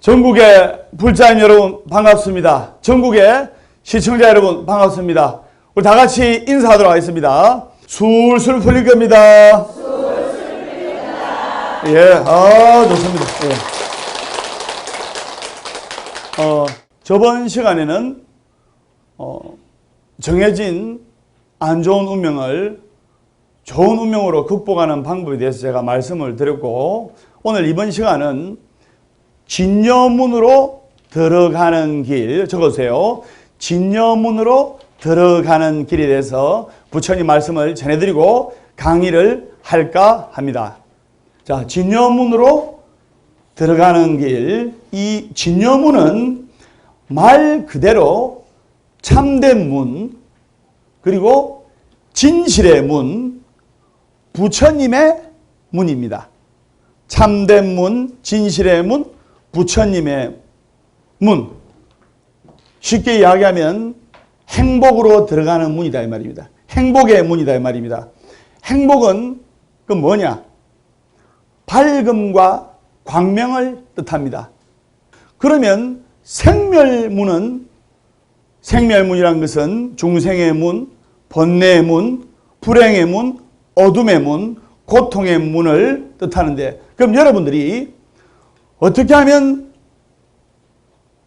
전국의 불자님 여러분 반갑습니다. 전국의 시청자 여러분 반갑습니다. 우리 다 같이 인사하도록 하겠습니다. 술술 풀릴 겁니다. 예, 좋습니다. 예. 저번 시간에는 정해진 안 좋은 운명을 좋은 운명으로 극복하는 방법에 대해서 제가 말씀을 드렸고, 오늘 이번 시간은 진여문으로 들어가는 길, 적어주세요. 진여문으로 들어가는 길에 대해서 부처님 말씀을 전해드리고 강의를 할까 합니다. 자, 진여문으로 들어가는 길, 이 진여문은 말 그대로 참된 문, 그리고 진실의 문, 부처님의 문입니다. 참된 문, 진실의 문, 부처님의 문. 쉽게 이야기하면 행복으로 들어가는 문이다 이 말입니다. 행복의 문이다 이 말입니다. 행복은 그 뭐냐? 밝음과 광명을 뜻합니다. 그러면 생멸문은, 생멸문이란 것은 중생의 문, 번뇌의 문, 불행의 문, 어둠의 문, 고통의 문을 뜻하는데, 그럼 여러분들이 어떻게 하면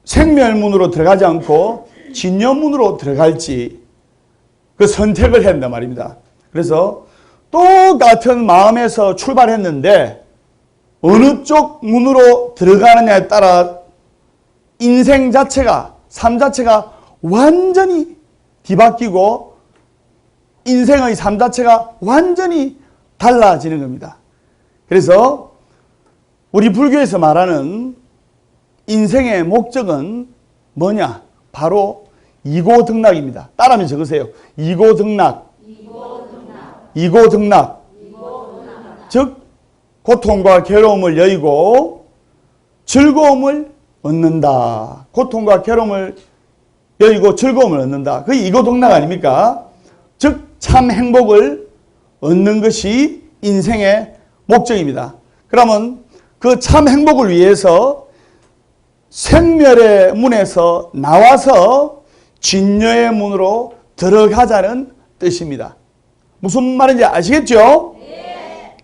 생멸문으로 들어가지 않고 진여문으로 들어갈지 그 선택을 해야 된단 말입니다. 그래서 똑같은 마음에서 출발했는데 어느 쪽 문으로 들어가느냐에 따라 인생 자체가, 삶 자체가 완전히 뒤바뀌고 인생의 삶 자체가 완전히 달라지는 겁니다. 그래서 우리 불교에서 말하는 인생의 목적은 뭐냐? 바로 이고등락입니다. 따라하면 적으세요. 이고등락. 이고등락. 즉 고통과 괴로움을 여의고 즐거움을 얻는다. 고통과 괴로움을 여의고 즐거움을 얻는다. 그게 이고등락 아닙니까? 즉 참 행복을 얻는 것이 인생의 목적입니다. 그러면 그 참 행복을 위해서 생멸의 문에서 나와서 진여의 문으로 들어가자는 뜻입니다. 무슨 말인지 아시겠죠? 네.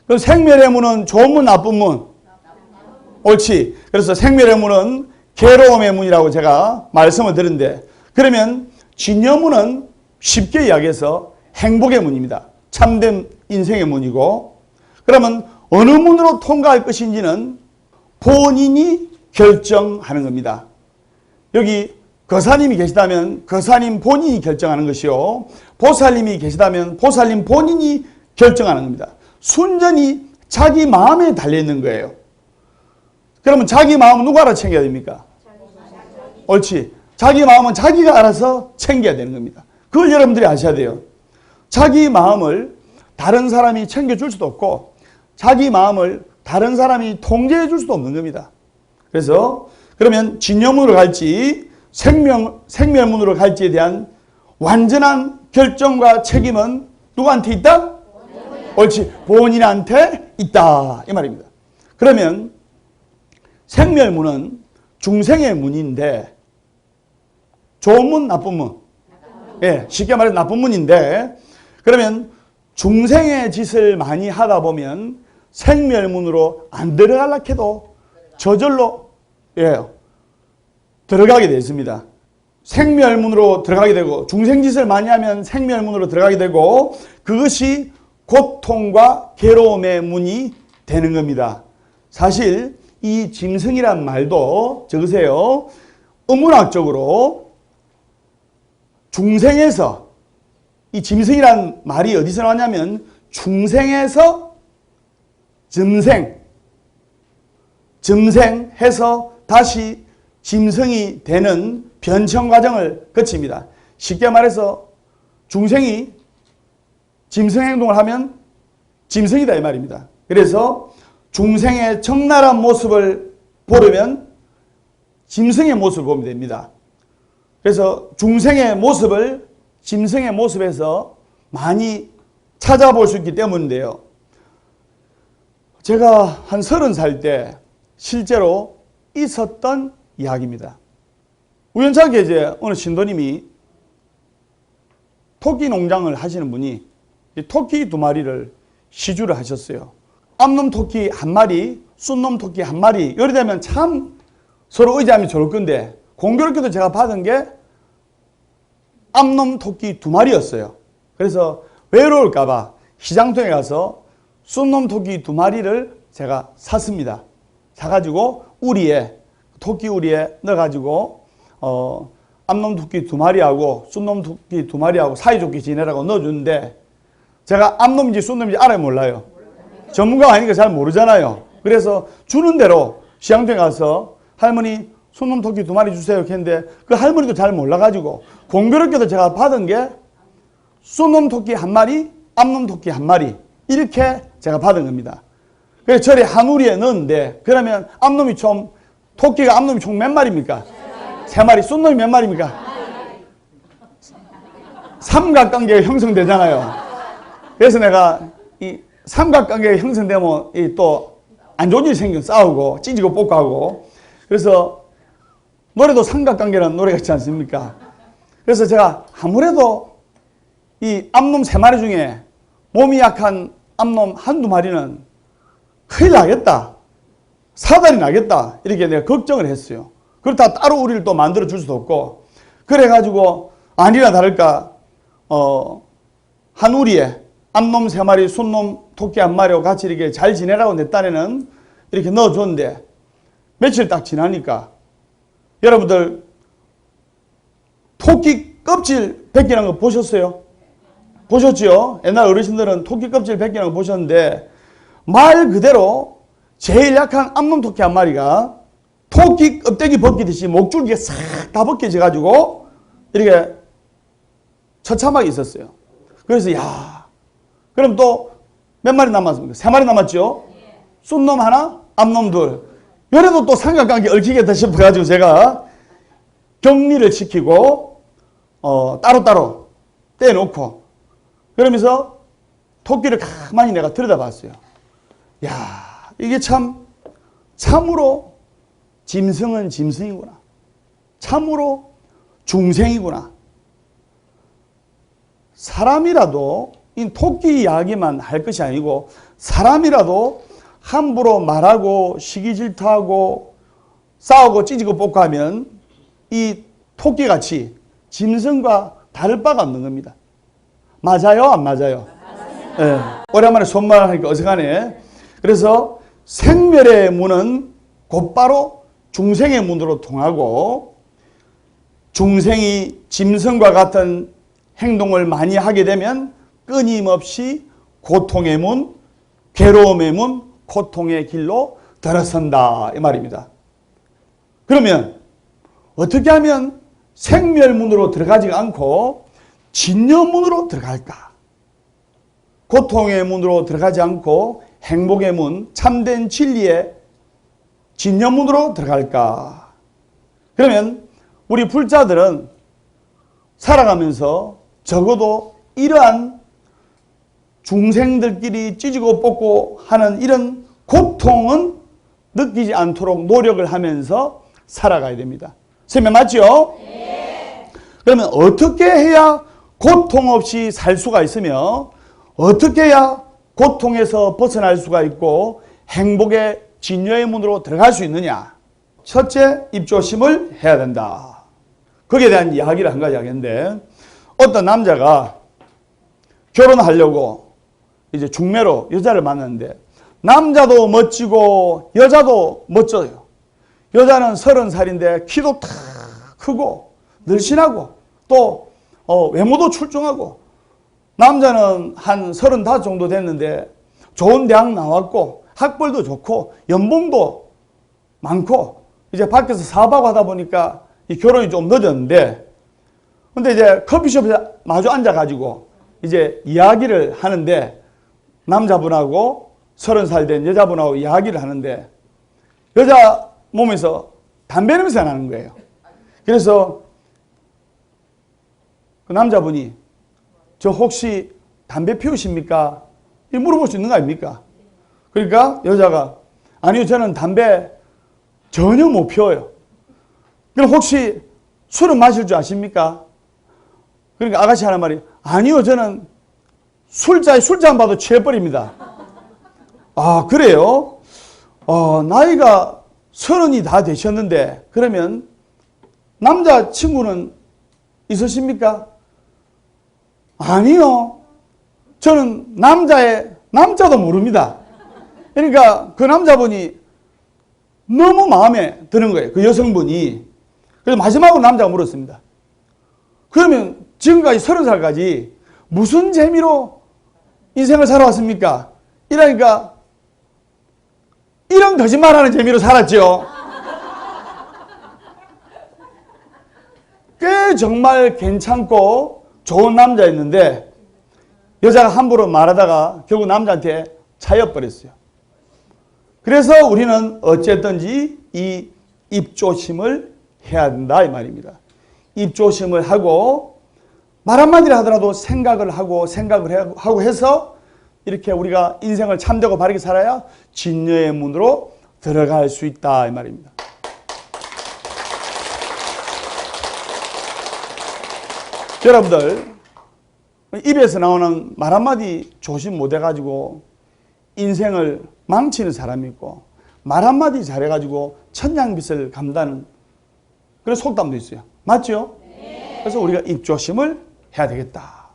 그럼 생멸의 문은 좋은 문, 나쁜 문? 옳지. 그래서 생멸의 문은 괴로움의 문이라고 제가 말씀을 드렸는데, 그러면 진여문은 쉽게 이야기해서 행복의 문입니다. 참된 인생의 문이고, 그러면 어느 문으로 통과할 것인지는 본인이 결정하는 겁니다. 여기 거사님이 계시다면 거사님 본인이 결정하는 것이요, 보살님이 계시다면 보살님 본인이 결정하는 겁니다. 순전히 자기 마음에 달려있는 거예요. 그러면 자기 마음은 누가 알아 챙겨야 됩니까? 옳지. 자기 마음은 자기가 알아서 챙겨야 되는 겁니다. 그걸 여러분들이 아셔야 돼요. 자기 마음을 다른 사람이 챙겨줄 수도 없고 자기 마음을 다른 사람이 통제해 줄 수도 없는 겁니다. 그래서 그러면 진여문으로 갈지 생멸문으로 갈지에 대한 완전한 결정과 책임은 누구한테 있다? 옳지. 본인한테 있다 이 말입니다. 그러면 생멸문은 중생의 문인데 좋은 문, 나쁜 문? 예, 쉽게 말해서 나쁜 문인데, 그러면 중생의 짓을 많이 하다 보면 생멸문으로 안 들어가려고 해도 저절로 들어가게 되어 있습니다. 생멸문으로 들어가게 되고, 중생짓을 많이 하면 생멸문으로 들어가게 되고, 그것이 고통과 괴로움의 문이 되는 겁니다. 사실 이 짐승이란 말도 적으세요. 어문학적으로 중생에서, 이 짐승이란 말이 어디서 나왔냐면 중생에서 점생해서 다시 짐승이 되는 변천 과정을 거칩니다. 쉽게 말해서 중생이 짐승 행동을 하면 짐승이다 이 말입니다. 그래서 중생의 적나라한 모습을 보려면 짐승의 모습을 보면 됩니다. 그래서 중생의 모습을 짐승의 모습에서 많이 찾아볼 수 있기 때문인데요. 제가 한 30살 때 실제로 있었던 이야기입니다. 우연찮게 이제 어느 신도님이 토끼 농장을 하시는 분이 토끼 2마리를 시주를 하셨어요. 암놈 토끼 1마리, 순놈 토끼 1마리. 이래 되면 참 서로 의지하면 좋을 건데 공교롭게도 제가 받은 게 암놈 토끼 2마리였어요. 그래서 외로울까봐 시장통에 가서 순놈 토끼 2마리를 제가 샀습니다. 사가지고 우리에, 토끼 우리에 넣어가지고 암놈 토끼 2마리하고 순놈 토끼 2마리하고 사이좋게 지내라고 넣어주는데 제가 암놈인지 순놈인지 알아요, 몰라요? 전문가가 아니니까 잘 모르잖아요. 그래서 주는 대로 시장통에 가서 할머니 순놈 토끼 2마리 주세요 했는데 그 할머니도 잘 몰라가지고 공교롭게도 제가 받은 게 순놈 토끼 1마리, 암놈 토끼 1마리 이렇게 제가 받은 겁니다. 그래서 절에 한 우리에 넣었는데 그러면 암놈이 토끼가 암놈이 총 몇 마리입니까? 3마리. 순놈이 몇 마리입니까? 삼각관계가 형성되잖아요. 그래서 내가 이 삼각관계가 형성되면 또 안 좋은 일이 생겨 싸우고 찢고 뽑고 하고 그래서 노래도 삼각관계라는 노래가 있지 않습니까? 그래서 제가 아무래도 이 암놈 3마리 중에 몸이 약한 암놈 1-2마리는 큰일 나겠다. 사달이 나겠다. 이렇게 내가 걱정을 했어요. 그렇다 따로 우리를 또 만들어 줄 수도 없고 그래가지고 아니나 다를까 한 우리에 암놈 3마리, 순놈 토끼 1마리하고 같이 이렇게 잘 지내라고 내 딴에는 이렇게 넣어줬는데 며칠 딱 지나니까 여러분들 토끼 껍질 벗기는 거 보셨어요? 보셨죠? 옛날 어르신들은 토끼 껍질 벗기는 거 보셨는데 말 그대로 제일 약한 암놈 토끼 1마리가 토끼 껍데기 벗기듯이 목줄기가 싹 다 벗겨져가지고 이렇게 처참하게 있었어요. 그래서 그럼 또 몇 마리 남았습니까? 3마리 남았죠? 순놈 하나, 암놈 둘. 요래도 또 삼각관계 얽히겠다 싶어가지고 제가 격리를 시키고 따로따로 떼놓고 그러면서 토끼를 가만히 내가 들여다봤어요. 이게 참으로 짐승은 짐승이구나. 참으로 중생이구나. 사람이라도 이 토끼 이야기만 할 것이 아니고 사람이라도 함부로 말하고 시기 질투하고 싸우고 찢고 뽑고 하면 이 토끼같이 짐승과 다를 바가 없는 겁니다. 맞아요? 안 맞아요? 네. 오랜만에 손말하니까 어색하네. 그래서 생멸의 문은 곧바로 중생의 문으로 통하고 중생이 짐승과 같은 행동을 많이 하게 되면 끊임없이 고통의 문, 괴로움의 문, 고통의 길로 들어선다 이 말입니다. 그러면 어떻게 하면 생멸문으로 들어가지 않고 진여문으로 들어갈까? 고통의 문으로 들어가지 않고 행복의 문, 참된 진리의 진여문으로 들어갈까? 그러면 우리 불자들은 살아가면서 적어도 이러한 중생들끼리 찢고 뽑고 하는 이런 고통은 느끼지 않도록 노력을 하면서 살아가야 됩니다. 선생님 맞죠? 네. 그러면 어떻게 해야 고통 없이 살 수가 있으며 어떻게 해야 고통에서 벗어날 수가 있고 행복의 진여의 문으로 들어갈 수 있느냐? 첫째, 입조심을 해야 된다. 거기에 대한 이야기를 한 가지 하겠는데 어떤 남자가 결혼하려고 이제 중매로 여자를 만났는데 남자도 멋지고 여자도 멋져요. 여자는 30살인데 키도 탁 크고 늘씬하고 또 외모도 출중하고 남자는 한 35 정도 됐는데 좋은 대학 나왔고 학벌도 좋고 연봉도 많고 이제 밖에서 사업하고 하다 보니까 이 결혼이 좀 늦었는데 근데 이제 커피숍에 마주 앉아가지고 이제 이야기를 하는데 남자분하고 30살 된 여자분하고 이야기를 하는데 여자 몸에서 담배 냄새가 나는 거예요. 그래서 그 남자분이 저 혹시 담배 피우십니까? 물어볼 수 있는 거 아닙니까? 그러니까 여자가 아니요 저는 담배 전혀 못 피워요. 그럼 혹시 술은 마실 줄 아십니까? 그러니까 아가씨 하는 말이, 아니요, 저는 술잔 봐도 취해버립니다. 아, 그래요? 나이가 30이 다 되셨는데, 그러면 남자친구는 있으십니까? 아니요. 저는 남자도 모릅니다. 그러니까 그 남자분이 너무 마음에 드는 거예요. 그 여성분이. 그래서 마지막으로 남자가 물었습니다. 그러면 지금까지 30살까지 무슨 재미로 인생을 살아왔습니까? 이러니까 이런 거짓말하는 재미로 살았죠. 꽤 정말 괜찮고 좋은 남자였는데 여자가 함부로 말하다가 결국 남자한테 차여버렸어요. 그래서 우리는 어쨌든지 이 입조심을 해야 된다 이 말입니다. 입조심을 하고 말 한마디를 하더라도 생각을 하고 해서 이렇게 우리가 인생을 참되고 바르게 살아야 진여의 문으로 들어갈 수 있다 이 말입니다. 여러분들 입에서 나오는 말 한마디 조심 못해가지고 인생을 망치는 사람이 있고 말 한마디 잘해가지고 천냥빚을 감다는 그런 속담도 있어요. 맞죠? 네. 그래서 우리가 입조심을 해야 되겠다.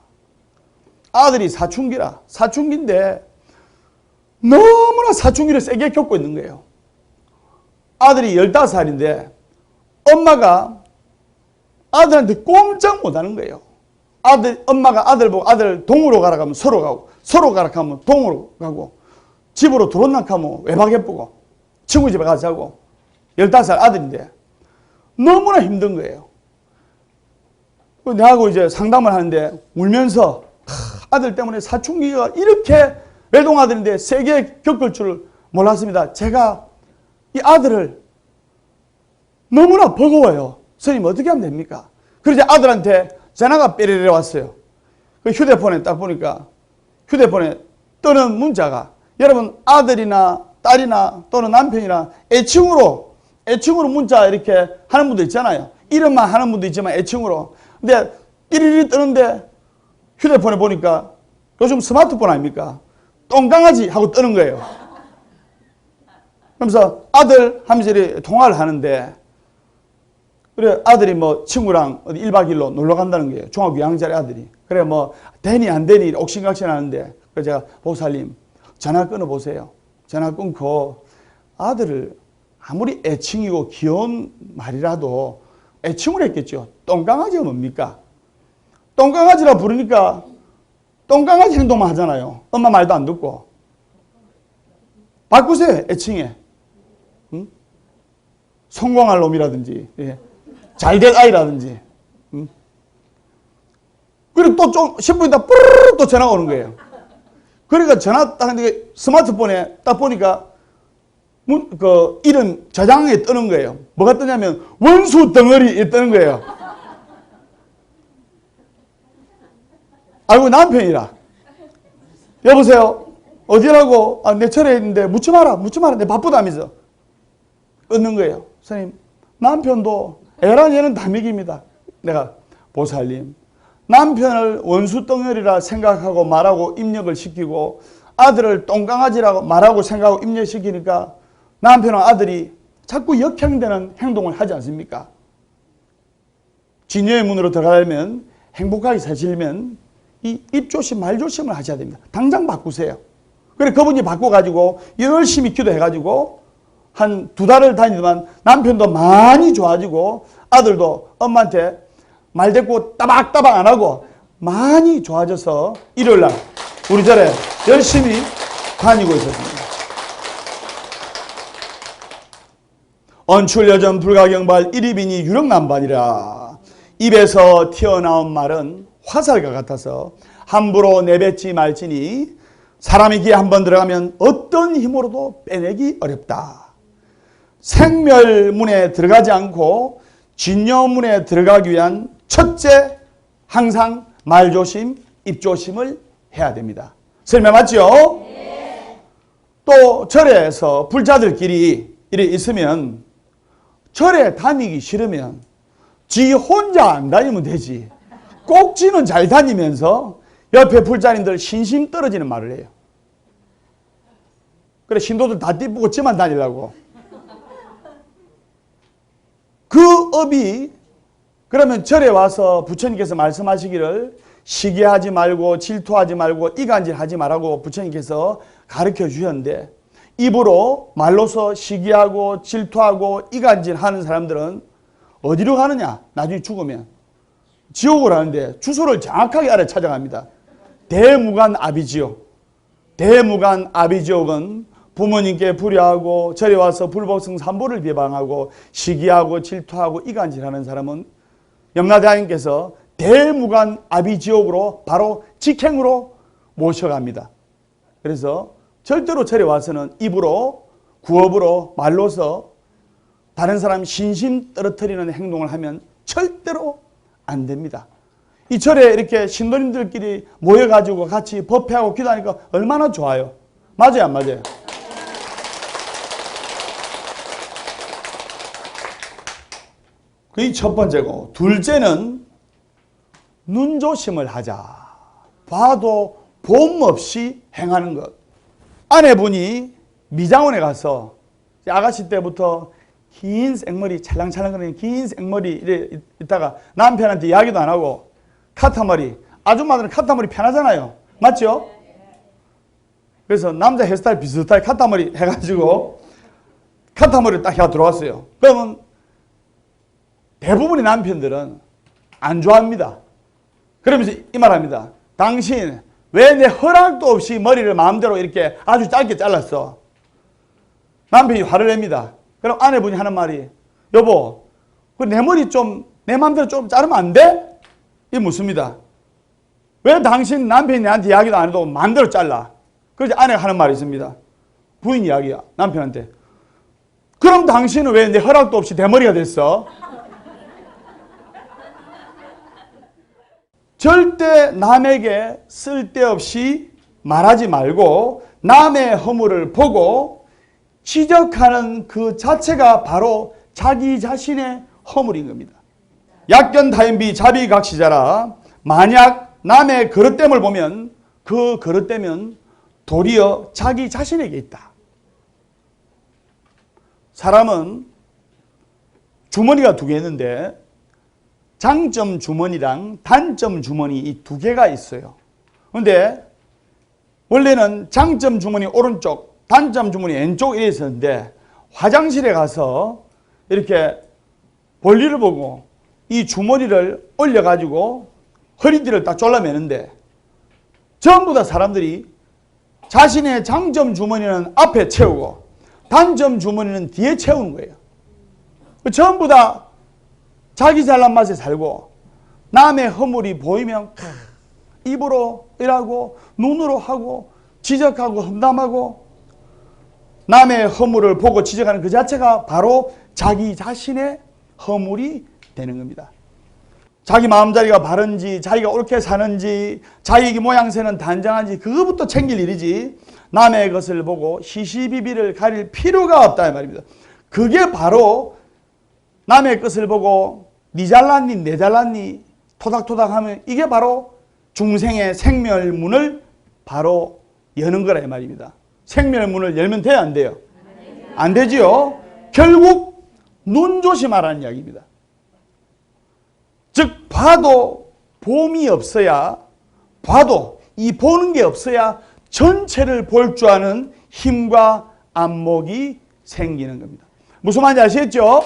아들이 사춘기인데 너무나 사춘기를 세게 겪고 있는 거예요. 아들이 15살인데 엄마가 아들한테 꼼짝 못하는 거예요. 엄마가 아들 보고 아들 동으로 가라 하면 서로 가고 서로 가라 하면 동으로 가고 집으로 들어온다 하면 외박 예쁘고 친구 집에 가서 자고 15살 아들인데 너무나 힘든 거예요. 내하고 이제 상담을 하는데 울면서 아들 때문에 사춘기가 이렇게 외동아들인데 세게 겪을 줄 몰랐습니다. 제가 이 아들을 너무나 버거워요. 선생님 어떻게 하면 됩니까? 그래서 아들한테 전화가 삐리리 왔어요. 그 휴대폰에 딱 보니까 휴대폰에 뜨는 문자가 여러분 아들이나 딸이나 또는 남편이나 애칭으로 문자 이렇게 하는 분도 있잖아요. 이름만 하는 분도 있지만 애칭으로. 근데 삐리리 뜨는데 휴대폰에 보니까 요즘 스마트폰 아닙니까? 똥강아지 하고 뜨는 거예요. 그러면서 아들 하면서 이렇게 통화를 하는데 그래 아들이 뭐 친구랑 어디 1박 2일로 놀러 간다는 거예요. 중학교 2학년짜리 아들이. 그래 뭐 되니 안 되니 옥신각신 하는데 그래서 제가 목사님 전화 끊어보세요. 전화 끊고 아들을 아무리 애칭이고 귀여운 말이라도 애칭으로 했겠죠. 똥강아지가 뭡니까? 똥강아지라 부르니까 똥강아지 행동만 하잖아요. 엄마 말도 안 듣고. 바꾸세요. 애칭에. 응? 성공할 놈이라든지 예. 잘될 아이라든지. 응? 그리고 또 좀 10분 있다 뿌르르 또 전화가 오는 거예요. 그러니까 전화 딱 하는데 스마트폰에 딱 보니까 그 이름 저장에 뜨는 거예요. 뭐가 뜨냐면 원수 덩어리 뜨는 거예요. 아이고 남편이라. 여보세요. 어디라고? 내 철에 있는데 묻지 마라. 내 바쁘다면서. 끊는 거예요. 선생님 남편도 애란 얘는 다 먹입니다. 내가 보살님 남편을 원수 덩어리라 생각하고 말하고 입력을 시키고 아들을 똥강아지라고 말하고 생각하고 입력시키니까 남편과 아들이 자꾸 역행되는 행동을 하지 않습니까? 진여의 문으로 들어가려면 행복하게 사시려면 이 입조심 말조심을 하셔야 됩니다. 당장 바꾸세요. 그래 그분이 바꿔가지고 열심히 기도해가지고 한 2달을 다니더만 남편도 많이 좋아지고 아들도 엄마한테 말대꾸 따박따박 안 하고 많이 좋아져서 일요일날 우리 절에 열심히 다니고 있었습니다. 언출여전 불가경발 일입이니 유령난반이라. 입에서 튀어나온 말은 화살과 같아서 함부로 내뱉지 말지니 사람의 귀에 한번 들어가면 어떤 힘으로도 빼내기 어렵다. 생멸문에 들어가지 않고 진여문에 들어가기 위한 첫째 항상 말조심, 입조심을 해야 됩니다. 설명 맞죠? 네. 또 절에서 불자들끼리 이래 있으면 절에 다니기 싫으면 지 혼자 안 다니면 되지. 꼭 지는 잘 다니면서 옆에 불자님들 신심 떨어지는 말을 해요. 그래, 신도들 다 띠쁘고 지만 다니려고. 그 업이, 그러면 절에 와서 부처님께서 말씀하시기를 시기하지 말고 질투하지 말고 이간질하지 말라고 부처님께서 가르쳐 주셨는데, 입으로 말로서 시기하고 질투하고 이간질하는 사람들은 어디로 가느냐? 나중에 죽으면 지옥을 하는데 주소를 정확하게 알아 찾아갑니다. 대무간아비지옥. 대무간아비지옥은 부모님께 불효하고 절에 와서 불법성 삼보를 비방하고 시기하고 질투하고 이간질하는 사람은 염라대왕님께서 대무간아비지옥으로 바로 직행으로 모셔갑니다. 그래서 절대로 절에 와서는 입으로, 구업으로, 말로서 다른 사람 신심 떨어뜨리는 행동을 하면 절대로 안 됩니다. 이 절에 이렇게 신도님들끼리 모여가지고 같이 법회하고 기도하니까 얼마나 좋아요. 맞아요, 안 맞아요? 그게 첫 번째고, 둘째는 눈조심을 하자. 봐도 봄 없이 행하는 것. 아내분이 미장원에 가서 아가씨 때부터 긴 생머리, 찰랑찰랑거리는 긴 생머리 이래 있다가 남편한테 이야기도 안 하고 카타머리, 아줌마들은 카타머리 편하잖아요. 맞죠? 그래서 남자 헤어스타일 비슷하게 카타머리 해가지고 카타머리를 딱 해가 들어왔어요. 그러면 대부분의 남편들은 안 좋아합니다. 그러면서 이 말합니다. 당신 왜 내 허락도 없이 머리를 마음대로 이렇게 아주 짧게 잘랐어? 남편이 화를 냅니다. 그럼 아내분이 하는 말이, 여보, 내 머리 좀 내 마음대로 좀 자르면 안 돼? 이 묻습니다. 왜 당신 남편이 나한테 이야기도 안 해도 마음대로 잘라? 그래서 아내가 하는 말이 있습니다. 부인 이야기야, 남편한테. 그럼 당신은 왜 내 허락도 없이 대머리가 됐어? 절대 남에게 쓸데없이 말하지 말고 남의 허물을 보고 지적하는 그 자체가 바로 자기 자신의 허물인 겁니다. 약견다인비 자비각시자라. 만약 남의 그릇됨을 보면 그 그릇됨은 도리어 자기 자신에게 있다. 사람은 주머니가 두 개 있는데 장점 주머니랑 단점 주머니 이 두 개가 있어요. 그런데 원래는 장점 주머니 오른쪽, 단점 주머니 왼쪽 이래 있었는데 화장실에 가서 이렇게 볼일을 보고 이 주머니를 올려가지고 허리띠를 딱 졸라매는데 전부 다 사람들이 자신의 장점 주머니는 앞에 채우고 단점 주머니는 뒤에 채우는 거예요. 전부 다 자기 잘난 맛에 살고 남의 허물이 보이면 입으로 일하고 눈으로 하고 지적하고 험담하고 남의 허물을 보고 지적하는 그 자체가 바로 자기 자신의 허물이 되는 겁니다. 자기 마음자리가 바른지 자기가 옳게 사는지 자기 모양새는 단정한지 그거부터 챙길 일이지 남의 것을 보고 시시비비를 가릴 필요가 없다 이 말입니다. 그게 바로 남의 것을 보고 니 잘났니 내 잘났니 토닥토닥 하면 이게 바로 중생의 생멸문을 바로 여는 거라 이 말입니다. 생멸문을 열면 돼요 안 돼요? 안 되지요. 결국 눈 조심하라는 이야기입니다. 즉 봐도 봄이 없어야 봐도 이 보는 게 없어야 전체를 볼 줄 아는 힘과 안목이 생기는 겁니다. 무슨 말인지 아시겠죠?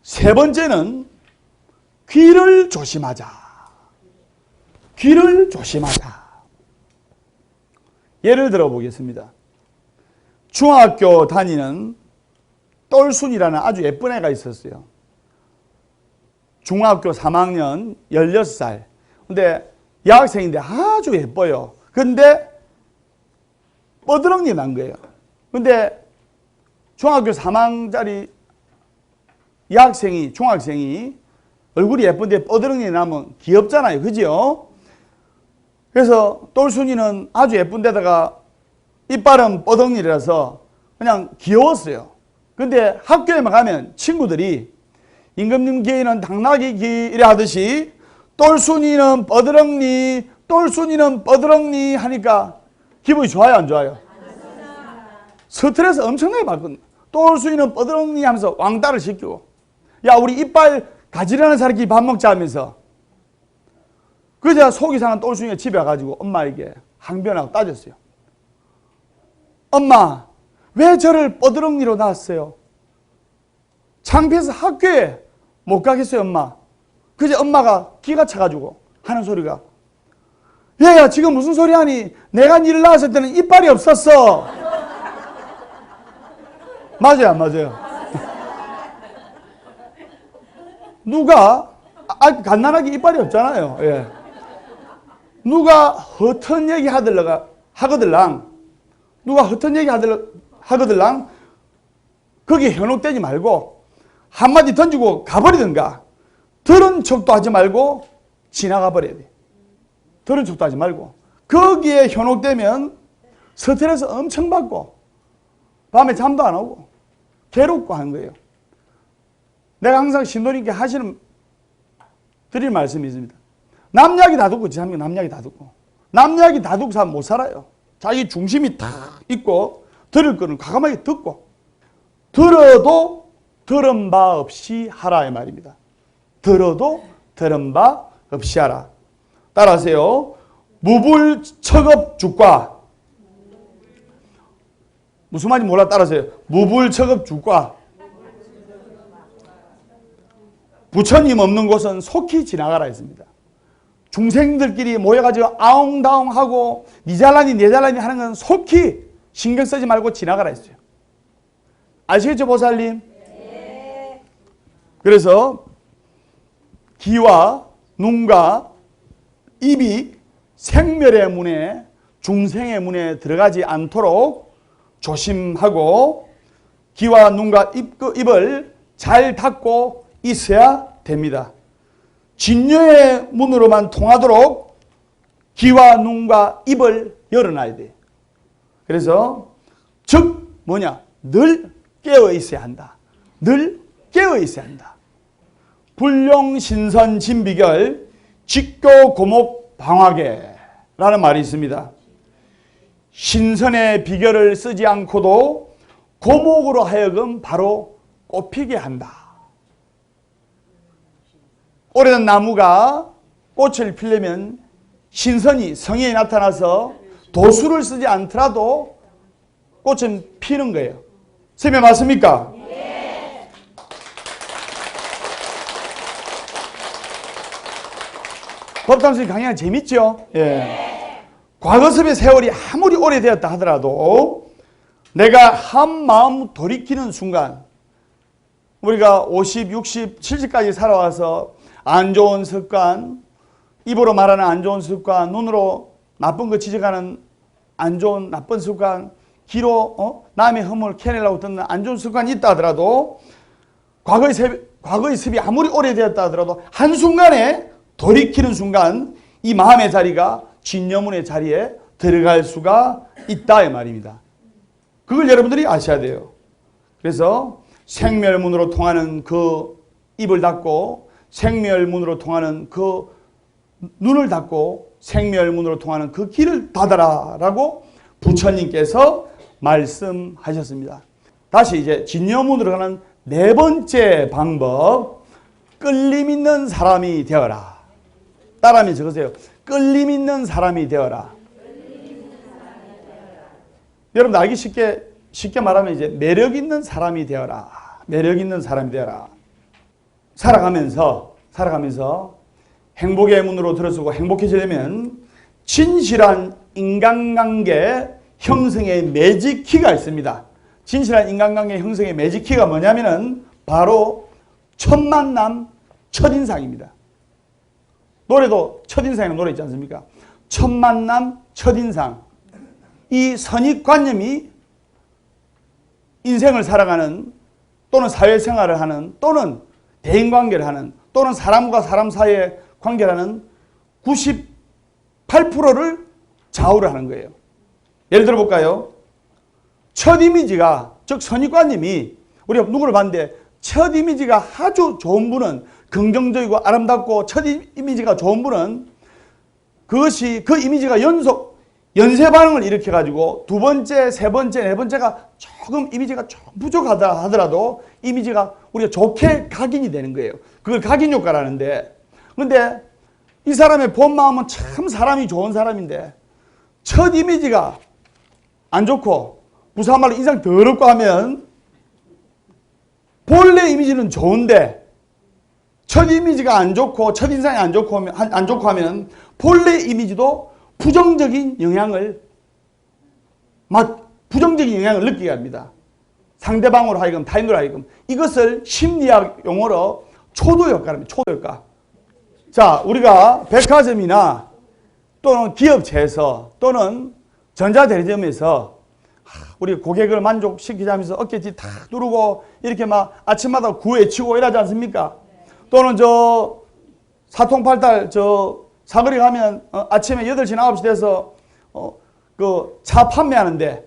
세 번째는 귀를 조심하자. 귀를 조심하자. 예를 들어 보겠습니다. 중학교 다니는 똘순이라는 아주 예쁜 애가 있었어요. 중학교 3학년 16살. 근데 여학생인데 아주 예뻐요. 근데 뻐드렁니 난 거예요. 근데 중학교 3학년짜리 여학생이, 중학생이 얼굴이 예쁜데 뻐드렁니 나면 귀엽잖아요. 그죠? 그래서 똘순이는 아주 예쁜 데다가 이빨은 뻐덩이라서 그냥 귀여웠어요. 근데 학교에만 가면 친구들이 임금님 귀에는 당나귀 귀 이래 하듯이 똘순이는 뻐드렁니, 똘순이는 뻐드렁니 하니까 기분이 좋아요, 안 좋아요? 스트레스 엄청나게 받거든요. 똘순이는 뻐드렁니 하면서 왕따를 시키고, 야, 우리 이빨 가지런한 사람끼리 밥 먹자 하면서, 그러자 속이 상한 똘순이가 집에 와가지고 엄마에게 항변하고 따졌어요. 엄마, 왜 저를 뻐드렁니로 낳았어요? 창피해서 학교에 못 가겠어요, 엄마. 그제 엄마가 기가 차가지고 하는 소리가, 얘야, 지금 무슨 소리 하니? 내가 니를 낳았을 때는 이빨이 없었어. 맞아요, 안 맞아요? 누가, 갓난아기 이빨이 없잖아요. 예. 누가 허튼 얘기 하거들랑, 누가 허튼 얘기 하거들랑, 거기에 현혹되지 말고, 한마디 던지고 가버리든가, 들은 척도 하지 말고, 지나가 버려야 돼. 들은 척도 하지 말고. 거기에 현혹되면 스트레스 엄청 받고, 밤에 잠도 안 오고, 괴롭고 하는 거예요. 내가 항상 신도님께 드릴 말씀이 있습니다. 남 이야기 다 듣고, 남 이야기 다 듣고. 남 이야기 다 듣고 사람 못 살아요. 자기 중심이 다 있고, 들을 거는 과감하게 듣고, 들어도 들은 바 없이 하라 이 말입니다. 들어도 들은 바 없이 하라. 따라하세요. 무불처겁죽과, 무슨 말인지 몰라 따라하세요. 무불처겁죽과, 부처님 없는 곳은 속히 지나가라 했습니다. 중생들끼리 모여가지고 아웅다웅하고 니 잘나니 내 잘나니 하는 건 속히 신경 쓰지 말고 지나가라 했어요. 아시겠죠, 보살님? 네. 그래서 귀와 눈과 입이 생멸의 문에, 중생의 문에 들어가지 않도록 조심하고 귀와 눈과 입을 잘 닫고 있어야 됩니다. 진료의 문으로만 통하도록 귀와 눈과 입을 열어놔야 돼요. 그래서 즉 뭐냐? 늘 깨어 있어야 한다. 늘 깨어 있어야 한다. 불용신선 진비결 직교 고목 방화계라는 말이 있습니다. 신선의 비결을 쓰지 않고도 고목으로 하여금 바로 꽃피게 한다. 오래된 나무가 꽃을 피려면 신선이 성에 나타나서 도수를 쓰지 않더라도 꽃은 피는 거예요. 선생님 맞습니까? 네. 법담수님 강의가 재밌죠? 예. 네. 과거섭의 세월이 아무리 오래되었다 하더라도 내가 한 마음 돌이키는 순간, 우리가 50, 60, 70까지 살아와서 안 좋은 습관, 입으로 말하는 안 좋은 습관, 눈으로 나쁜 거 지적하는 안 좋은 나쁜 습관, 귀로 남의 허물 캐내려고 듣는 안 좋은 습관이 있다 하더라도, 과거의 습이 아무리 오래되었다 하더라도 한순간에 돌이키는 순간 이 마음의 자리가 진여문의 자리에 들어갈 수가 있다 이 말입니다. 그걸 여러분들이 아셔야 돼요. 그래서 생멸문으로 통하는 그 입을 닫고, 생멸문으로 통하는 그 눈을 닫고, 생멸문으로 통하는 그 길을 닫아라 라고 부처님께서 말씀하셨습니다. 다시 이제 진여문으로 가는 네 번째 방법, 끌림 있는 사람이 되어라. 따라하면 적으세요. 끌림 있는 사람이 되어라. 여러분 알기 쉽게 말하면 이제 매력 있는 사람이 되어라. 매력 있는 사람이 되어라. 살아가면서 행복의 문으로 들어서고 행복해지려면 진실한 인간관계 형성의 매직키가 있습니다. 진실한 인간관계 형성의 매직키가 뭐냐면은 바로 첫 만남, 첫인상입니다. 노래도 첫인상이라는 노래 있지 않습니까? 첫 만남, 첫인상. 이 선입관념이 인생을 살아가는, 또는 사회생활을 하는, 또는 대인관계를 하는, 또는 사람과 사람 사이의 관계를 하는 98%를 좌우를 하는 거예요. 예를 들어 볼까요? 첫 이미지가, 즉 선입관님이 우리가 누구를 봤는데 첫 이미지가 아주 좋은 분은, 긍정적이고 아름답고 첫 이미지가 좋은 분은 그것이, 그 이미지가 연쇄 반응을 일으켜 가지고 두 번째, 세 번째, 네 번째가 조금 이미지가 좀 부족하다 하더라도 이미지가 우리가 좋게 각인이 되는 거예요. 그걸 각인 효과라는데, 근데 이 사람의 본 마음은 참 사람이 좋은 사람인데 첫 이미지가 안 좋고, 부사말로 인상 더럽고 하면 본래 이미지는 좋은데 첫 이미지가 안 좋고 첫 인상이 안 좋고 하면 본래 이미지도 부정적인 영향을 느끼게 합니다. 상대방으로 하여금, 타인으로 하여금. 이것을 심리학 용어로 초도효과랍니다. 초도효과. 자, 우리가 백화점이나 또는 기업체에서 또는 전자대리점에서 우리 고객을 만족시키자면서 어깨뒤 탁 누르고 이렇게 막 아침마다 구애치고 이러지 않습니까? 또는 저 사통팔달 저 사거리 가면 아침에 8시, 9시 돼서 그 차 판매하는데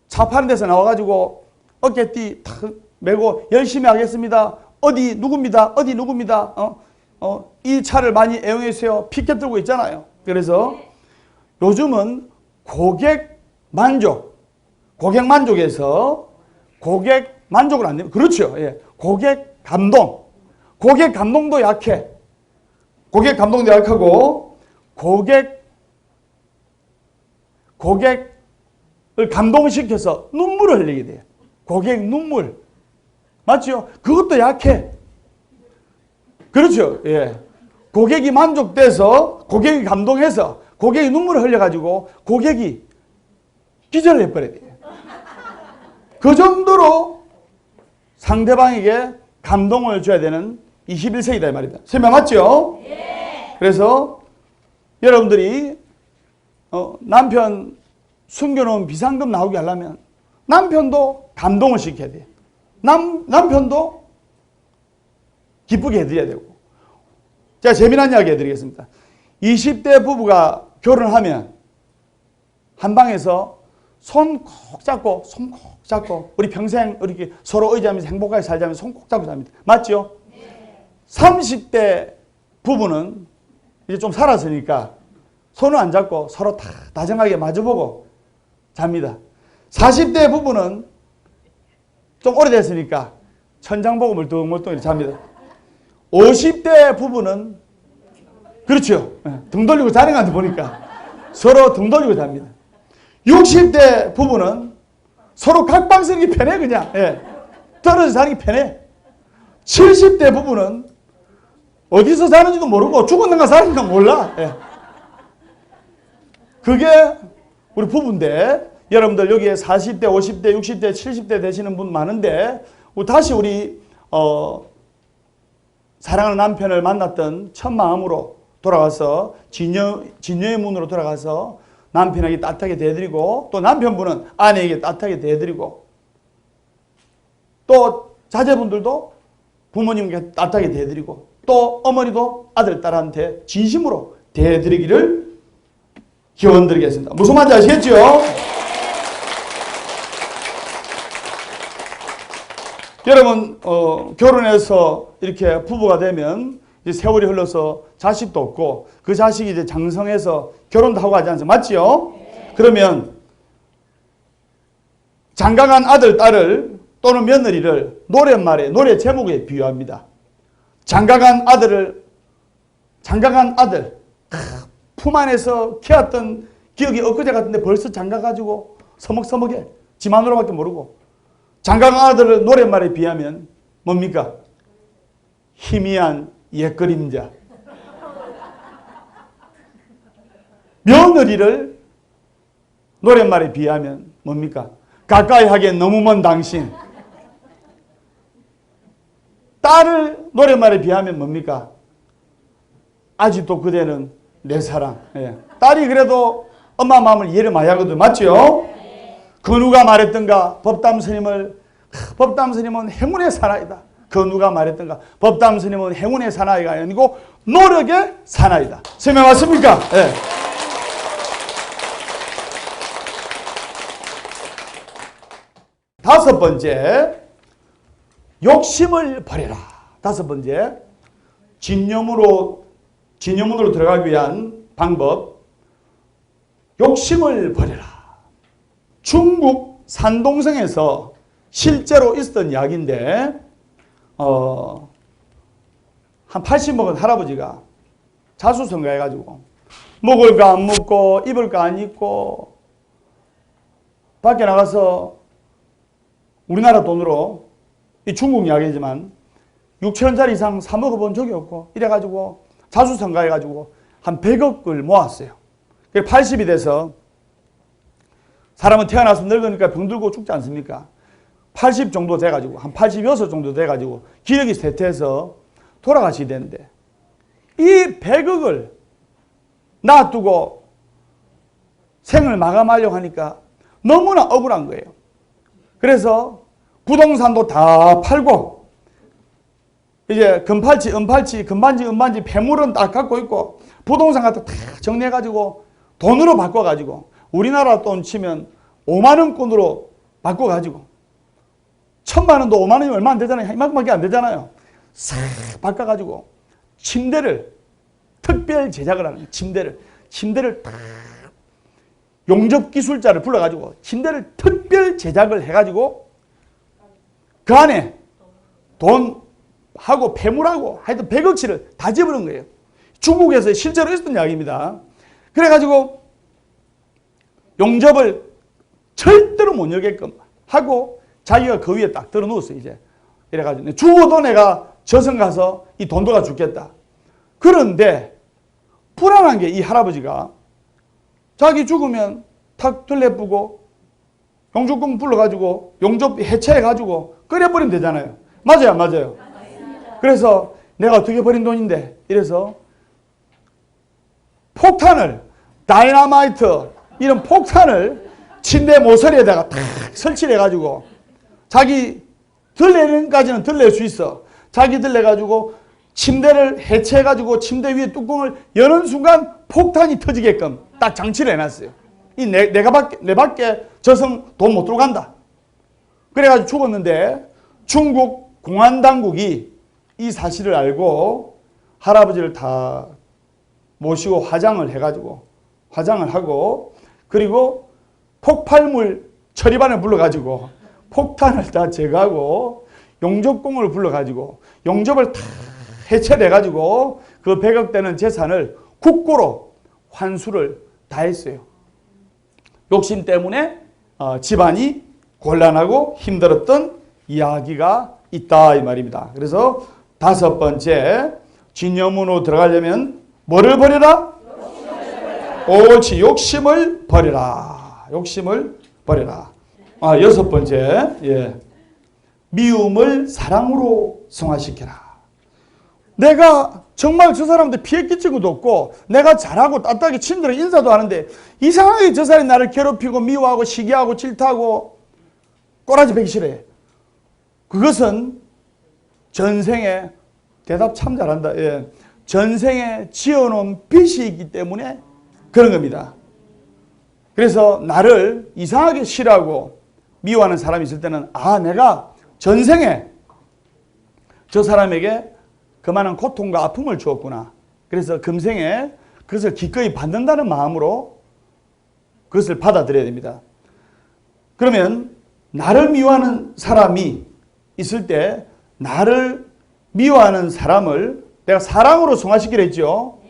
차 파는 데서 나와가지고 어깨띠 탁 메고 열심히 하겠습니다. 어디 누굽니다. 어디 누굽니다. 이 차를 많이 애용해 주세요. 피켓 들고 있잖아요. 그래서 요즘은 고객 만족에서 고객 만족을 안 내면, 그렇죠. 예. 고객 감동도 약해. 고객 감동도 약하고, 고객을 감동시켜서 눈물을 흘리게 돼요. 고객 눈물. 맞죠? 그것도 약해. 그렇죠. 예. 고객이 만족돼서, 고객이 감동해서, 고객이 눈물을 흘려가지고, 고객이 기절을 해버려야 돼요. 그 정도로 상대방에게 감동을 줘야 되는 21세기다 이 말입니다. 설명 맞죠? 예. 그래서 여러분들이 남편 숨겨놓은 비상금 나오게 하려면 남편도 감동을 시켜야 돼요. 남편도 기쁘게 해드려야 되고. 제가 재미난 이야기 해드리겠습니다. 20대 부부가 결혼하면 한 방에서 손 콕 잡고 우리 평생 이렇게 서로 의지하면서 행복하게 살자면서 손 콕 잡고 삽니다. 맞죠? 네. 30대 부부는 이제 좀 살았으니까 손을 안 잡고 서로 다 다정하게 마주보고 잡니다. 40대 부부는 좀 오래됐으니까 천장 보고 멀뚱멀뚱 잡니다. 50대 부부는 그렇죠. 등 돌리고 자랭한테 보니까 서로 등 돌리고 잡니다. 60대 부부는 서로 각방 쓰는 게 편해 그냥. 예. 떨어져 사는 게 편해. 70대 부부는 어디서 사는지도 모르고 죽었는가 사는가 몰라. 예. 그게 우리 부부인데 여러분들 여기에 40대, 50대, 60대, 70대 되시는 분 많은데 다시 우리 사랑하는 남편을 만났던 첫 마음으로 돌아가서 진여의 문으로 돌아가서 남편에게 따뜻하게 대해드리고 또 남편분은 아내에게 따뜻하게 대해드리고 또 자제분들도 부모님께 따뜻하게 대해드리고 또 어머니도 아들, 딸한테 진심으로 대해드리기를 기원드리겠습니다. 무슨 말인지 아시겠죠? 여러분 결혼해서 이렇게 부부가 되면 이제 세월이 흘러서 자식도 없고 그 자식이 이제 장성해서 결혼도 하고 하지 않습니까? 맞지요? 네. 그러면 장가간 아들, 딸을 또는 며느리를 노랫말에 노래 제목에 비유합니다. 장가간 아들 품 안에서 키웠던 기억이 엊그제 같은데 벌써 장가가지고 서먹서먹해. 지 마누라밖에 모르고. 장가간 아들을 노랫말에 비하면 뭡니까? 희미한 옛그림자. 며느리를 노랫말에 비하면 뭡니까? 가까이 하기엔 너무 먼 당신. 딸을 노랫말에 비하면 뭡니까? 아직도 그대는 내 사랑. 예. 딸이 그래도 엄마 마음을 이해를 많이 하거든. 맞죠? 그 누가 말했던가 법담 스님은 행운의 사나이다. 그 누가 말했던가 법담 스님은 행운의 사나이가 아니고 노력의 사나이다. 설명 맞습니까? 예. 다섯 번째, 욕심을 버려라. 다섯 번째, 진념으로 들어가기 위한 방법, 욕심을 버려라. 중국 산동성에서 실제로 있었던 이야기인데, 한 80 먹은 할아버지가 자수성가해가지고 먹을 거 안 먹고 입을 거 안 입고 밖에 나가서 우리나라 돈으로, 이 중국 이야기지만 6천원짜리 이상 사 먹어본 적이 없고 이래가지고 자수성가해가지고 한 100억을 모았어요. 80이 돼서, 사람은 태어나서 늙으니까 병들고 죽지 않습니까? 80 정도 돼가지고, 한 86 정도 돼가지고 기력이 쇠퇴해서 돌아가시게 되는데, 이 100억을 놔두고 생을 마감하려고 하니까 너무나 억울한 거예요. 그래서 부동산도 다 팔고, 이제 금팔찌, 은팔찌, 금반지, 은반지, 폐물은 딱 갖고 있고, 부동산 같은 거 다 정리해가지고 돈으로 바꿔가지고, 우리나라 돈 치면 5만원권으로 바꿔가지고, 1000만원도 5만원이 얼마 안 되잖아요. 이만큼밖에 안 되잖아요. 싹 바꿔가지고 침대를 특별 제작을 하는 거예요. 침대를 딱 용접기술자를 불러가지고 침대를 특별 제작을 해가지고 그 안에 돈하고 폐물하고 하여튼 100억치를 다 집어넣은 거예요. 중국에서 실제로 있었던 이야기입니다. 그래가지고 용접을 절대로 못 열게끔 하고 자기가 그 위에 딱 들어 누웠어요. 이제 이래가지고 죽어도 내가 저승 가서 이 돈도가 죽겠다. 그런데 불안한 게, 이 할아버지가 자기 죽으면 탁 들레쁘고 용접공 불러가지고 용접 해체해가지고 끓여버리면 되잖아요. 맞아요, 안 맞아요? 그래서 내가 어떻게 버린 돈인데, 이래서 폭탄을, 다이너마이트 이런 폭탄을 침대 모서리에다가 탁 설치를 해가지고, 자기 들레는까지는 들릴 수 있어. 자기 들레가지고 침대를 해체해가지고 침대 위에 뚜껑을 여는 순간 폭탄이 터지게끔 딱 장치를 해놨어요. 내 밖에 저승 돈 못 들어간다. 그래가지고 죽었는데, 중국 공안당국이 이 사실을 알고 할아버지를 다 모시고 화장을 하고, 그리고 폭발물 처리반을 불러가지고 폭탄을 다 제거하고 용접공을 불러가지고 용접을 다 해체해가지고 그 100억 되는 재산을 국고로 환수를 다 했어요. 욕심 때문에 집안이 곤란하고 힘들었던 이야기가 있다, 이 말입니다. 그래서 다섯 번째, 진여문으로 들어가려면 뭐를 버려라? 옳지, 욕심을 버려라. 욕심을 버려라. 여섯 번째, 미움을 사랑으로 승화시켜라. 내가 정말 저 사람한테 피해 끼친 것도 없고, 내가 잘하고 따뜻하게 친구들 인사도 하는데 이상하게 저 사람이 나를 괴롭히고 미워하고 시기하고 질타하고 꼬라지 베기 싫어해. 그것은 전생에, 대답 참 잘한다. 전생에 지어놓은 빚이 있기 때문에 그런 겁니다. 그래서 나를 이상하게 싫어하고 미워하는 사람이 있을 때는, 내가 전생에 저 사람에게 그만한 고통과 아픔을 주었구나. 그래서 금생에 그것을 기꺼이 받는다는 마음으로 그것을 받아들여야 됩니다. 그러면 나를 미워하는 사람이 있을 때, 나를 미워하는 사람을 내가 사랑으로 승화시키려 했죠.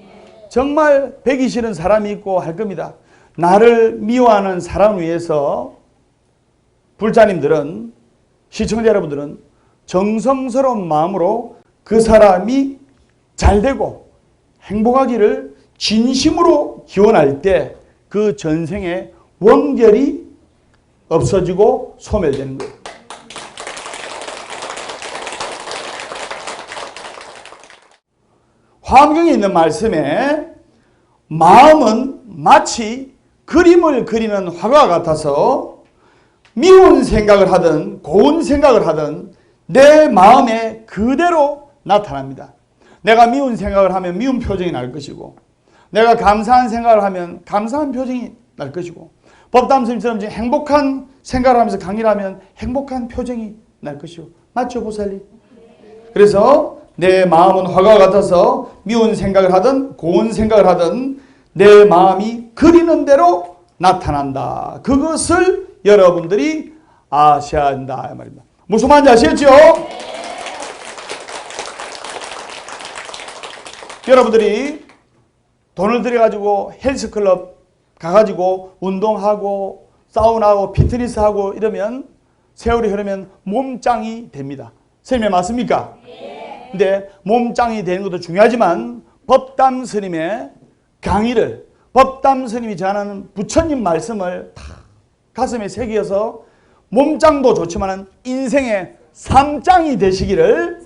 정말 배기 싫은 사람이 있고 할 겁니다. 나를 미워하는 사람을 위해서 불자님들은, 시청자 여러분들은 정성스러운 마음으로 그 사람이 잘되고 행복하기를 진심으로 기원할 때 그 전생의 원결이 없어지고 소멸되는 거예요. 화엄경에 있는 말씀에 마음은 마치 그림을 그리는 화가 같아서 미운 생각을 하든 고운 생각을 하든 내 마음에 그대로 나타납니다. 내가 미운 생각을 하면 미운 표정이 날 것이고, 내가 감사한 생각을 하면 감사한 표정이 날 것이고, 법담 스님처럼 지금 행복한 생각을 하면서 강의를 하면 행복한 표정이 날 것이오. 맞죠, 보살님? 그래서 내 마음은 화가 같아서 미운 생각을 하든 고운 생각을 하든 내 마음이 그리는 대로 나타난다. 그것을 여러분들이 아셔야 한다. 말입니다. 무슨 말인지 아시겠죠? 여러분들이 돈을 들여가지고 헬스클럽 가가지고 운동하고 사우나하고 피트니스하고 이러면 세월이 흐르면 몸짱이 됩니다. 선생님 맞습니까? 근데 몸짱이 되는 것도 중요하지만 법담 스님의 강의를 법담 스님이 전하는 부처님 말씀을 다 가슴에 새겨서 몸짱도 좋지만 인생의 삼짱이 되시기를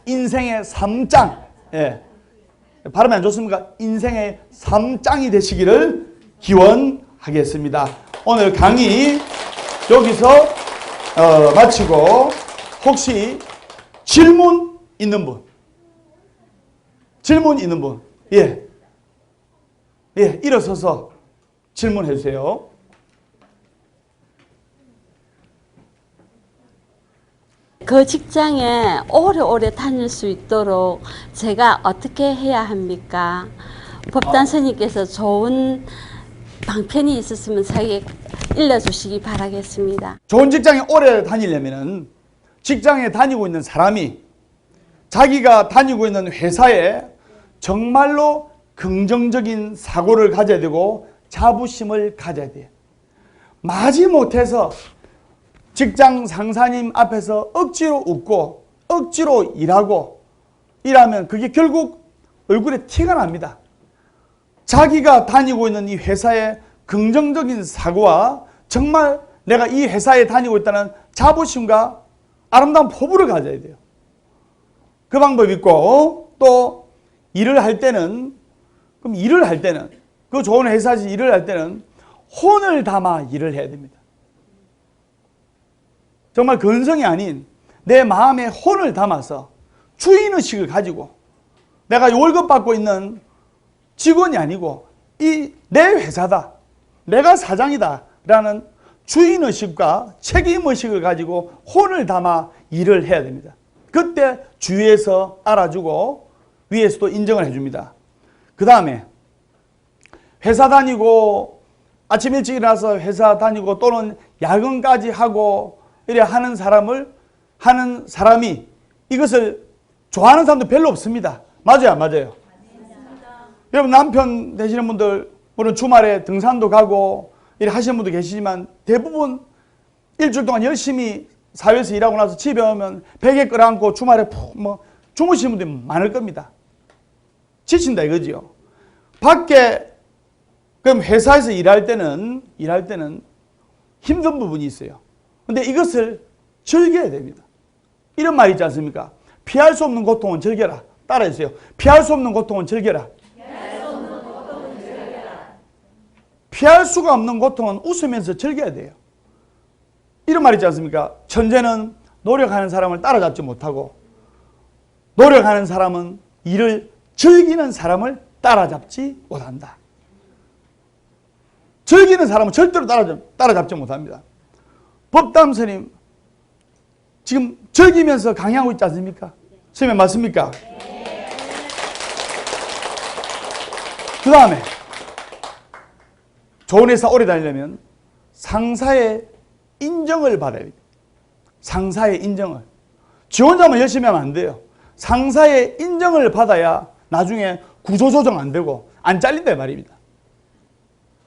인생의 삼짱 예. 발음이 안 좋습니까? 인생의 삼짱이 되시기를 기원하겠습니다. 오늘 강의 여기서 마치고 혹시 질문 있는 분? 질문 있는 분? 예. 예, 일어서서 질문해 주세요. 그 직장에 오래오래 다닐 수 있도록 제가 어떻게 해야 합니까? 법단 스님께서 좋은 방편이 있었으면 저에게 일러주시기 바라겠습니다. 좋은 직장에 오래 다니려면 직장에 다니고 있는 사람이 자기가 다니고 있는 회사에 정말로 긍정적인 사고를 가져야 되고 자부심을 가져야 돼요. 마지못해서 직장 상사님 앞에서 억지로 웃고 억지로 일하고 이러면 그게 결국 얼굴에 티가 납니다. 자기가 다니고 있는 이 회사의 긍정적인 사고와 정말 내가 이 회사에 다니고 있다는 자부심과 아름다운 포부를 가져야 돼요. 그 방법이 있고 또 일을 할 때는 그럼 일을 할 때는 그 좋은 회사에서 일을 할 때는 혼을 담아 일을 해야 됩니다. 정말 근성이 아닌 내 마음에 혼을 담아서 주인의식을 가지고 내가 월급 받고 있는 직원이 아니고 이 내 회사다. 내가 사장이다. 라는 주인의식과 책임의식을 가지고 혼을 담아 일을 해야 됩니다. 그때 주위에서 알아주고 위에서도 인정을 해줍니다. 그 다음에 회사 다니고 아침 일찍 일어나서 회사 다니고 또는 야근까지 하고 이래 하는 사람이 이것을 좋아하는 사람도 별로 없습니다. 맞아요, 안 맞아요? 여러분 남편 되시는 분들 물론 주말에 등산도 가고 이래 하시는 분도 계시지만 대부분 일주일 동안 열심히 사회에서 일하고 나서 집에 오면 베개 끌어안고 주말에 푹 주무시는 분들이 많을 겁니다. 지친다 이거지요. 밖에 그럼 회사에서 일할 때는 힘든 부분이 있어요. 근데 이것을 즐겨야 됩니다. 이런 말이 있지 않습니까? 피할 수 없는 고통은 즐겨라. 따라해주세요. 피할 수 없는 고통은 즐겨라. 피할 수가 없는 고통은 웃으면서 즐겨야 돼요. 이런 말이 있지 않습니까? 천재는 노력하는 사람을 따라잡지 못하고 노력하는 사람은 일을 즐기는 사람을 따라잡지 못한다. 즐기는 사람은 절대로 따라잡지 못합니다. 법담 스님 지금 즐기면서 강의하고 있지 않습니까? 스님 맞습니까? 그 다음에 좋은 회사 오래 다니려면 상사의 인정을 받아야 됩니다. 상사의 인정을. 지 혼자만 열심히 하면 안 돼요. 상사의 인정을 받아야 나중에 구조조정 안 되고 안 잘린다 말입니다.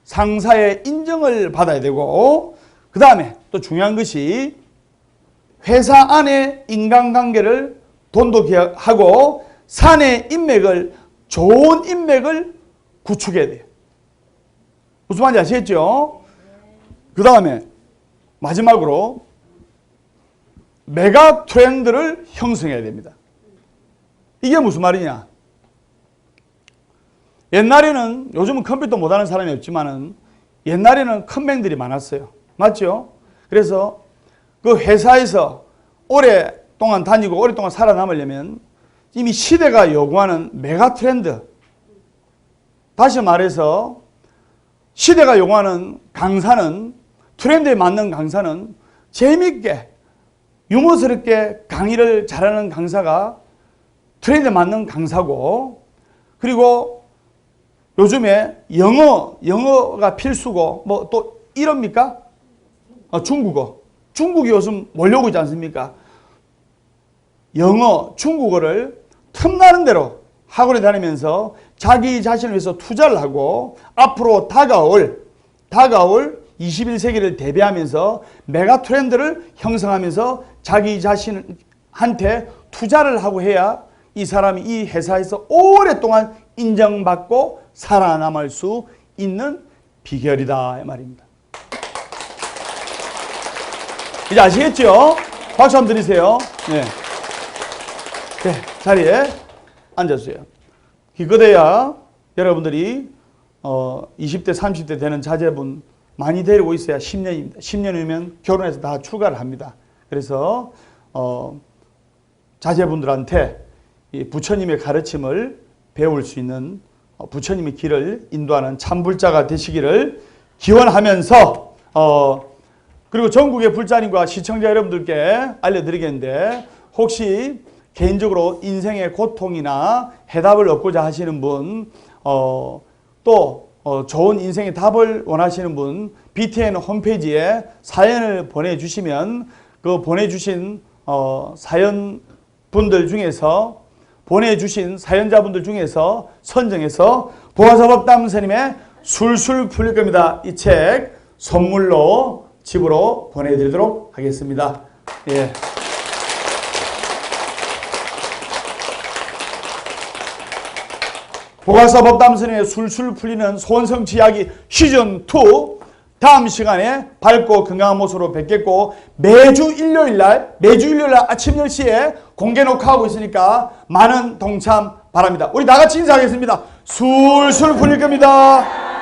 상사의 인정을 받아야 되고 그 다음에 또 중요한 것이 회사 안에 인간관계를 돈독하고 사내 인맥을 좋은 인맥을 구축해야 돼요. 무슨 말인지 아시겠죠? 그 다음에 마지막으로 메가 트렌드를 형성해야 됩니다. 이게 무슨 말이냐? 옛날에는 요즘은 컴퓨터 못하는 사람이 없지만은 옛날에는 컴맹들이 많았어요. 맞죠? 그래서 그 회사에서 오랫동안 다니고 오랫동안 살아남으려면 이미 시대가 요구하는 메가 트렌드, 다시 말해서 시대가 요구하는 강사는, 트렌드에 맞는 강사는 재미있게 유머스럽게 강의를 잘하는 강사가 트렌드에 맞는 강사고, 그리고 요즘에 영어가 필수고 뭐 또 이럽니까? 중국어. 중국이 요즘 몰려오고 있지 않습니까? 영어, 중국어를 틈나는 대로 학원에 다니면서 자기 자신을 위해서 투자를 하고 앞으로 다가올 21세기를 대비하면서 메가 트렌드를 형성하면서 자기 자신한테 투자를 하고 해야 이 사람이 이 회사에서 오랫동안 인정받고 살아남을 수 있는 비결이다 이 말입니다. 이제 아시겠죠? 박수 한번 드리세요. 네. 네, 자리에 앉아주세요. 기껏해야 여러분들이 20대 30대 되는 자제분 많이 데리고 있어야 10년입니다. 10년이면 결혼해서 다 출가를 합니다. 그래서 자제분들한테 이 부처님의 가르침을 배울 수 있는 부처님의 길을 인도하는 참불자가 되시기를 기원하면서 그리고 전국의 불자님과 시청자 여러분들께 알려드리겠는데, 혹시 개인적으로 인생의 고통이나 해답을 얻고자 하시는 분, 또 좋은 인생의 답을 원하시는 분, BTN 홈페이지에 사연을 보내주시면 그 보내주신 사연자분들 중에서 선정해서 보아사법담 스님의 술술 풀릴 겁니다. 이 책 선물로 집으로 보내드리도록 하겠습니다. 예. 보가사법담 스님의 술술 풀리는 소원성취 이야기 시즌2 다음 시간에 밝고 건강한 모습으로 뵙겠고, 매주 일요일 날 아침 10시에 공개 녹화하고 있으니까 많은 동참 바랍니다. 우리 다 같이 인사하겠습니다. 술술 풀릴 겁니다.